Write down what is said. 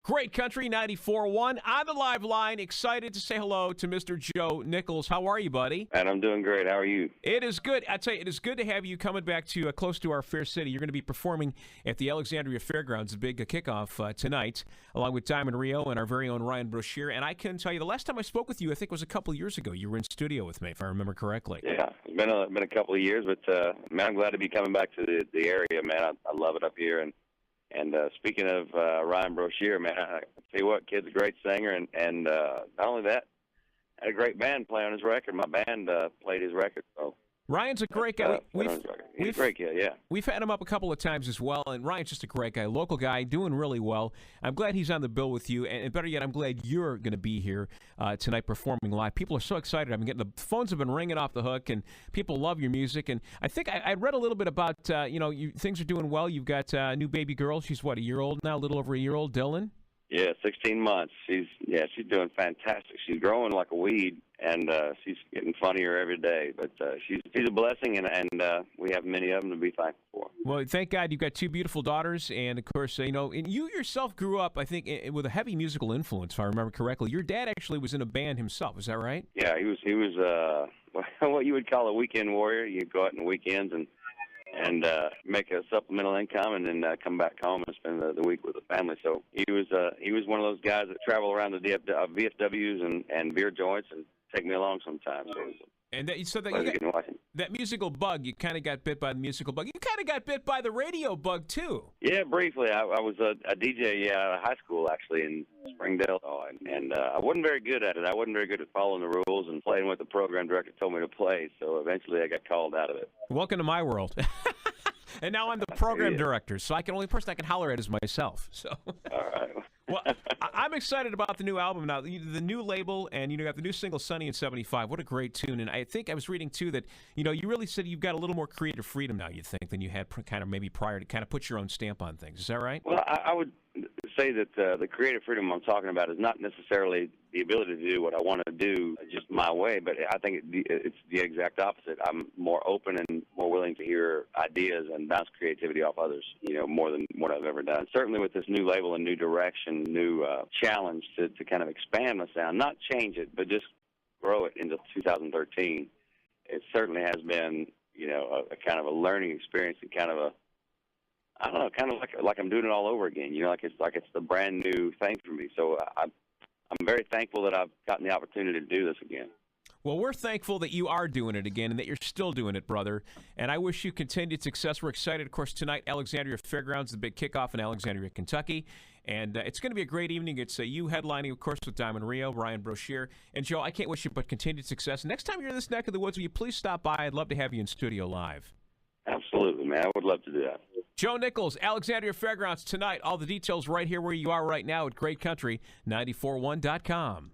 Great Country 94.1 on the live line. Excited to say hello to Mr. Joe Nichols. How are you, buddy? And I'm doing great. How are you? It is good. I tell you, it is good to have you coming back to close to our fair city. You're going to be performing at the Alexandria Fairgrounds, a big kickoff tonight, along with Diamond Rio and our very own Ryan Broshear. And I can tell you, the last time I spoke with you, I think was a couple of years ago. You were in studio with me, if I remember correctly. Yeah, it's been a couple of years, but man, I'm glad to be coming back to the area, man. I love it up here. And speaking of Ryan Broshear, man, I tell you what, kid's a great singer, and not only that, had a great band play on his record. My band played his record. So Ryan's a great guy. He's a great kid, yeah. We've had him up a couple of times as well, and Ryan's just a great guy, local guy, doing really well. I'm glad he's on the bill with you, and better yet, I'm glad you're going to be here tonight performing live. People are so excited. I've been getting the phones have been ringing off the hook, and people love your music. And I think I read a little bit about things are doing well. You've got a new baby girl. She's what, a year old now, a little over a year old, Dylan. Yeah, 16 months. She's doing fantastic. She's growing like a weed, and she's getting funnier every day. But she's a blessing, and we have many of them to be thankful for. Well, thank God you've got two beautiful daughters, and of course, and you yourself grew up, I think, with a heavy musical influence, if I remember correctly. Your dad actually was in a band himself. Is that right? Yeah, he was what you would call a weekend warrior. You go out on the weekends and make a supplemental income, and then come back home and spend the week with the family. So he was one of those guys that travel around the VFWs and beer joints and take me along sometimes. So that musical bug, you kind of got bit by the musical bug. You kind of got bit by the radio bug too. Yeah, briefly. I was a DJ out of high school actually in Springdale, and I wasn't very good at it. I wasn't very good at following the rules and playing what the program director told me to play. So eventually, I got called out of it. Welcome to my world. And now I'm the program director, so the only person I can holler at is myself. So. All right. Well, I'm excited about the new album now, the new label, and you got the new single "Sunny in '75." What a great tune! And I think I was reading too that you really said you've got a little more creative freedom now. You think than you had kind of maybe prior to kind of put your own stamp on things. Is that right? Well, I would say that the creative freedom I'm talking about is not necessarily the ability to do what I want to do just my way, but I think it's the exact opposite. I'm more open and more willing to hear ideas and bounce creativity off others, more than what I've ever done. Certainly with this new label and new direction, new challenge to kind of expand the sound, not change it, but just grow it into 2013. It certainly has been, a kind of a learning experience and kind of like I'm doing it all over again. Like it's the brand new thing for me. So I'm very thankful that I've gotten the opportunity to do this again. Well, we're thankful that you are doing it again and that you're still doing it, brother. And I wish you continued success. We're excited, of course, tonight, Alexandria Fairgrounds, the big kickoff in Alexandria, Kentucky. And it's going to be a great evening. It's you headlining, of course, with Diamond Rio, Ryan Broshear. And, Joe, I can't wish you but continued success. Next time you're in this neck of the woods, will you please stop by? I'd love to have you in studio live. Absolutely, man. I would love to do that. Joe Nichols, Alexandria Fairgrounds tonight. All the details right here where you are right now at Great Country, 941.com.